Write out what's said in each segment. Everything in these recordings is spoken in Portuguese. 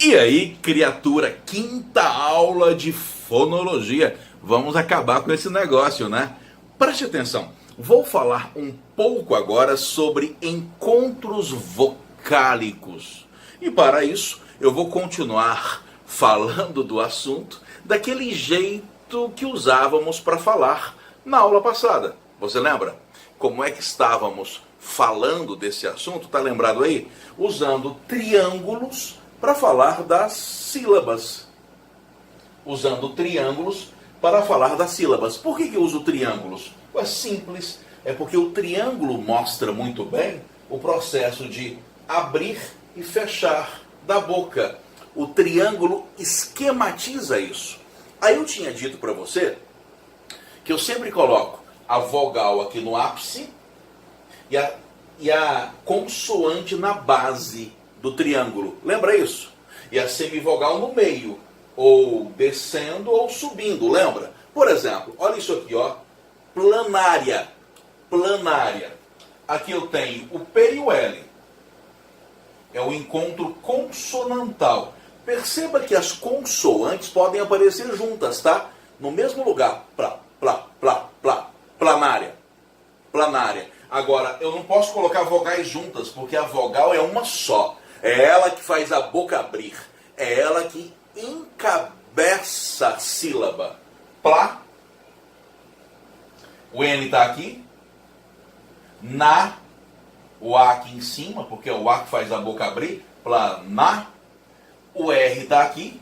E aí, criatura, quinta aula de fonologia. Vamos acabar com esse negócio, né? Preste atenção. Vou falar um pouco agora sobre encontros vocálicos. E para isso, eu vou continuar falando do assunto daquele jeito que usávamos para falar na aula passada. Você lembra? Como é que estávamos falando desse assunto? Tá lembrado aí? Usando triângulos para falar das sílabas. Usando triângulos para falar das sílabas. Por que eu uso triângulos? É simples. É porque o triângulo mostra muito bem o processo de abrir e fechar da boca. O triângulo esquematiza isso. Aí eu tinha dito para você que eu sempre coloco a vogal aqui no ápice e a consoante na base do triângulo. Lembra isso? E a semivogal no meio, ou descendo ou subindo, lembra? Por exemplo, olha isso aqui, ó. Planária. Planária. Aqui eu tenho o P e o L. É o encontro consonantal. Perceba que as consoantes podem aparecer juntas, tá? No mesmo lugar. Planária. Planária. Agora, eu não posso colocar vogais juntas, porque a vogal é uma só. É ela que faz a boca abrir. É ela que encabeça a sílaba. Plá. O N está aqui. Na. O A aqui em cima, porque é o A que faz a boca abrir. Planá. O R está aqui.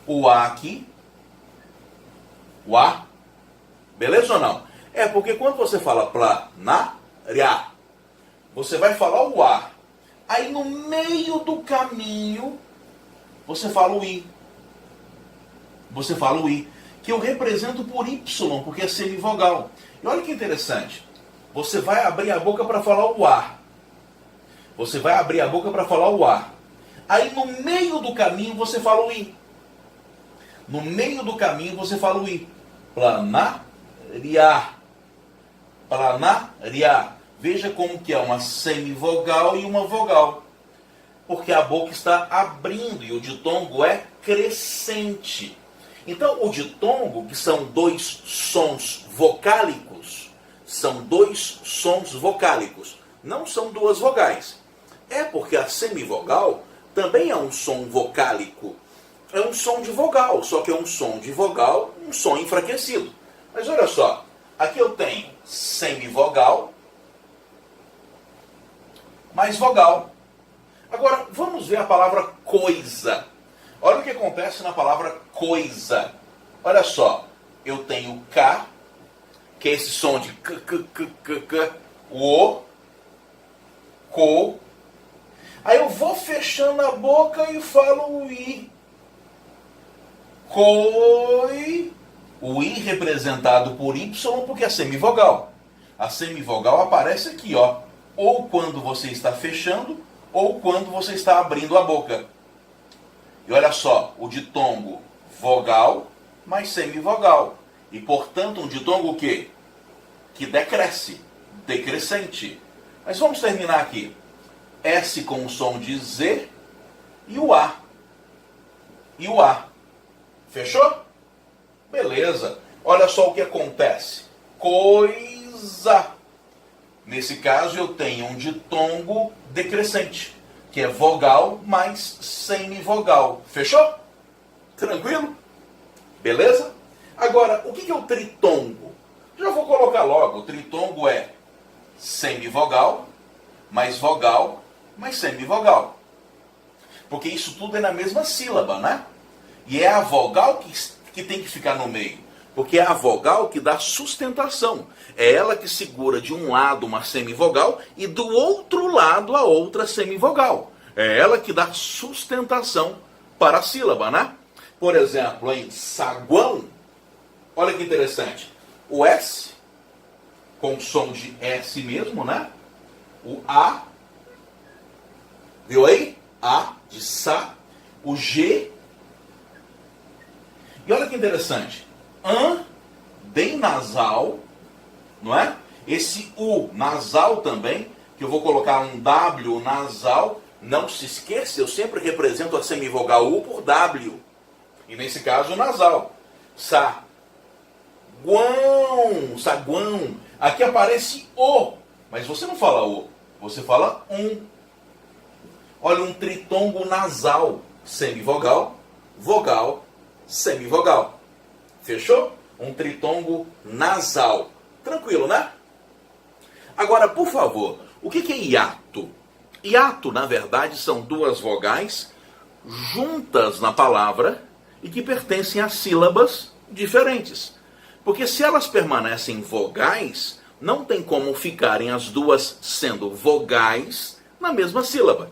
O A aqui. O A. Beleza ou não? É porque quando você fala planária, você vai falar o A. Aí no meio do caminho, você fala o I. Você fala o I. Que eu represento por Y, porque é semivogal. E olha que interessante. Você vai abrir a boca para falar o A. Você vai abrir a boca para falar o A. Aí no meio do caminho, você fala o I. No meio do caminho, você fala o I. Planária. Planária. Veja como que é uma semivogal e uma vogal. Porque a boca está abrindo e o ditongo é crescente. Então, o ditongo, que são dois sons vocálicos, são dois sons vocálicos, não são duas vogais. É porque a semivogal também é um som vocálico. É um som de vogal, só que é um som de vogal, um som enfraquecido. Mas olha só, aqui eu tenho semivogal, mais vogal. Agora, vamos ver a palavra coisa. Olha o que acontece na palavra coisa. Olha só, eu tenho K, que é esse som de k, o, co. Aí eu vou fechando a boca e falo o I. Coi. O I representado por Y porque é semivogal. A semivogal aparece aqui, ó. Ou quando você está fechando, ou quando você está abrindo a boca. E olha só, o ditongo vogal mais semivogal. E, portanto, um ditongo o quê? Que decresce, decrescente. Mas vamos terminar aqui. S com o som de Z e o A. E o A. Fechou? Beleza. Olha só o que acontece. Coisa. Nesse caso eu tenho um ditongo decrescente, que é vogal mais semivogal. Fechou? Tranquilo? Beleza? Agora, o que é o tritongo? Já vou colocar logo. O tritongo é semivogal, mais vogal, mais semivogal. Porque isso tudo é na mesma sílaba, né? E é a vogal que tem que ficar no meio. Porque é a vogal que dá sustentação. É ela que segura de um lado uma semivogal e do outro lado a outra semivogal. É ela que dá sustentação para a sílaba, né? Por exemplo, em saguão, olha que interessante. O S, com som de S mesmo, né? O A, viu aí? A, de sa. O G. E olha que interessante. Bem nasal, não é? Esse U nasal também, que eu vou colocar um W nasal, Não se esqueça, eu sempre represento a semivogal U por W. E nesse caso, nasal. Saguão, saguão. Aqui aparece O, mas você não fala O, você fala Olha, um tritongo nasal. Semivogal, vogal, semivogal. Fechou? Um tritongo nasal. Tranquilo, né? Agora, por favor, o que é hiato? Hiato, na verdade, são duas vogais juntas na palavra e que pertencem a sílabas diferentes. Porque se elas permanecem vogais, não tem como ficarem as duas sendo vogais na mesma sílaba.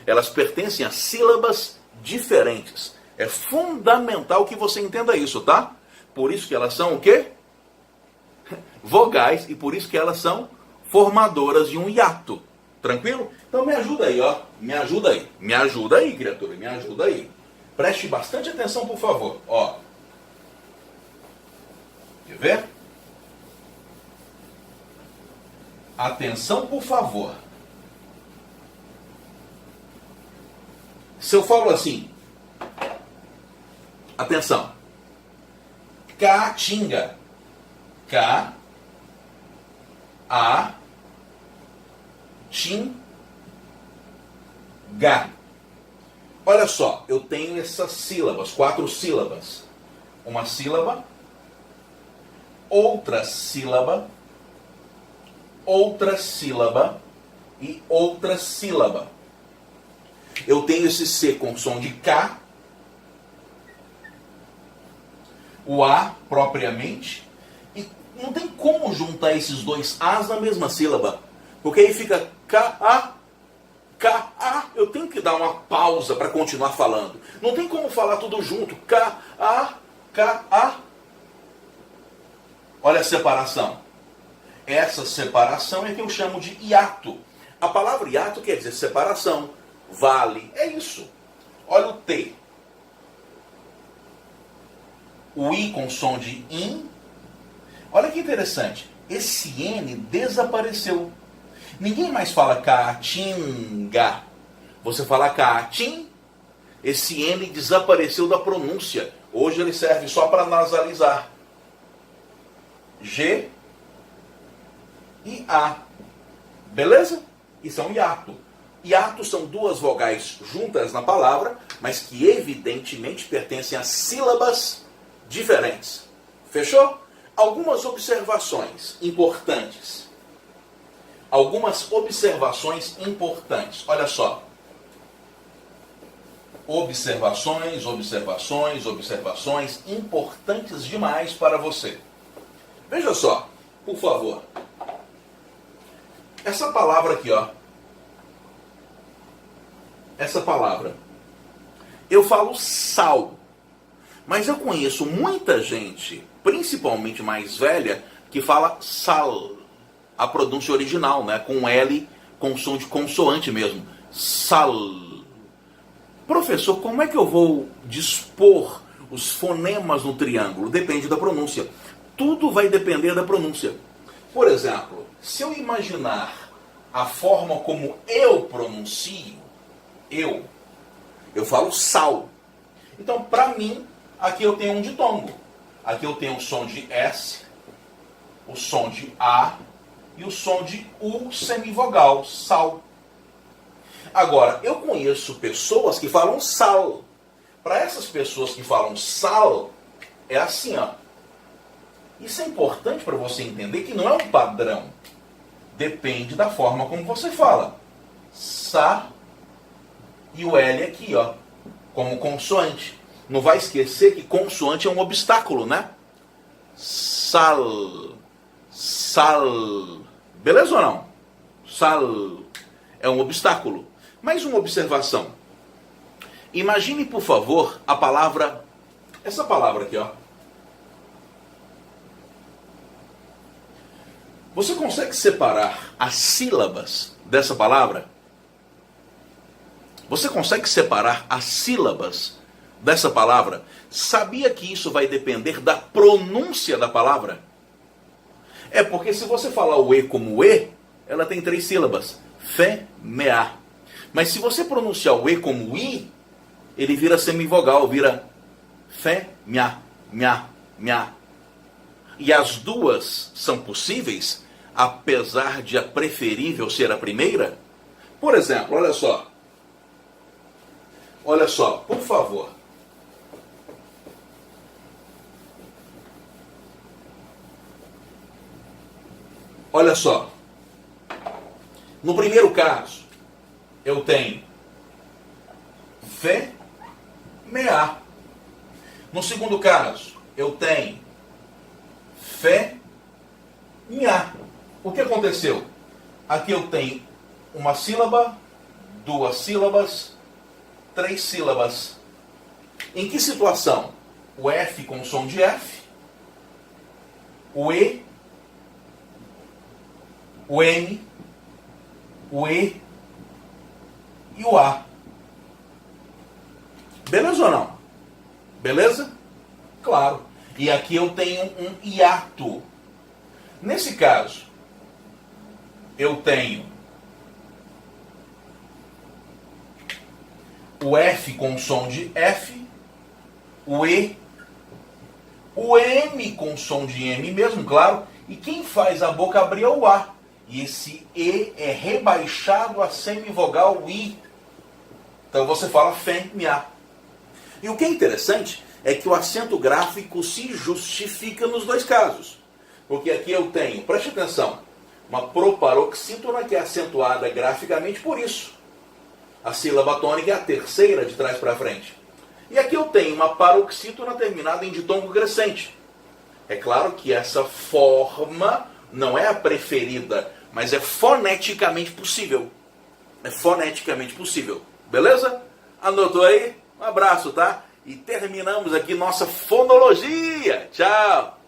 Elas pertencem a sílabas diferentes. É fundamental que você entenda isso, tá? Por isso que elas são o quê? Vogais, e por isso que elas são formadoras de um hiato. Tranquilo? Então me ajuda aí, ó. Me ajuda aí. Me ajuda aí, criatura. Me ajuda aí. Preste bastante atenção, por favor. Ó. Quer ver? Atenção, por favor. Se eu falo assim, atenção, caatinga, K-A-T-I-N-G-A. Olha só, eu tenho essas sílabas, 4 sílabas. Uma sílaba, outra sílaba e outra sílaba. Eu tenho esse C com som de K, o A propriamente, e não tem como juntar esses dois As na mesma sílaba, porque aí fica K-A, K-A, eu tenho que dar uma pausa para continuar falando. Não tem como falar tudo junto, K-A, K-A. Olha a separação. Essa separação é que eu chamo de hiato. A palavra hiato quer dizer separação, vale, é isso. Olha o T. O I com som de IN. Olha que interessante. Esse N desapareceu. Ninguém mais fala caatinga. Você fala caatim. Esse N desapareceu da pronúncia. Hoje ele serve só para nasalizar. G e A. Beleza? Isso é um hiato. Hiatos são duas vogais juntas na palavra, mas que evidentemente pertencem a sílabas diferentes. Fechou? Algumas observações importantes. Olha só. Observações importantes demais para você. Veja só, por favor. Essa palavra aqui, ó. Essa palavra. Eu falo sal. Mas eu conheço muita gente, principalmente mais velha, que fala sal. A pronúncia original, né? Com L, com som de consoante mesmo. Sal. Professor, como é que eu vou dispor os fonemas no triângulo? Depende da pronúncia. Tudo vai depender da pronúncia. Por exemplo, se eu imaginar a forma como eu pronuncio, eu falo sal. Então, para mim, aqui eu tenho um ditongo. Aqui eu tenho o som de S, o som de A e o som de U semivogal, sal. Agora, eu conheço pessoas que falam sal. Para essas pessoas que falam sal, é assim, ó. Isso é importante para você entender que não é um padrão. Depende da forma como você fala. Sa e o L aqui, ó, como consoante. Não vai esquecer que consoante é um obstáculo, né? Sal. Sal. Beleza ou não? Sal é um obstáculo. Mais uma observação. Imagine, por favor, a palavra... Essa palavra aqui, ó. Você consegue separar as sílabas dessa palavra? Você consegue separar as sílabas dessa palavra? Sabia que isso vai depender da pronúncia da palavra? É porque se você falar o E como E, ela tem 3 sílabas. Fé, meá. Mas se você pronunciar o E como I, ele vira semivogal, vira fé, minha, minha, minha. E as duas são possíveis, apesar de a preferível ser a primeira. Por exemplo, olha só. Olha só, por favor. Olha só. No primeiro caso, eu tenho fé, mea. No segundo caso, eu tenho fé, minha. O que aconteceu? Aqui eu tenho uma sílaba, duas sílabas, três sílabas. Em que situação? O F com som de F, o E, o M, o E e o A. Beleza ou não? Beleza? Claro. E aqui eu tenho um hiato. Nesse caso, eu tenho o F com som de F, o E, o M com som de M mesmo, claro, e quem faz a boca abrir é o A. E esse E é rebaixado a semivogal I. Então você fala fé, minha. E o que é interessante é que o acento gráfico se justifica nos dois casos. Porque aqui eu tenho, preste atenção, uma proparoxítona que é acentuada graficamente por isso. A sílaba tônica é a terceira de trás para frente. E aqui eu tenho uma paroxítona terminada em ditongo crescente. É claro que essa forma não é a preferida, mas é foneticamente possível. É foneticamente possível. Beleza? Anotou aí? Um abraço, tá? E terminamos aqui nossa fonologia. Tchau!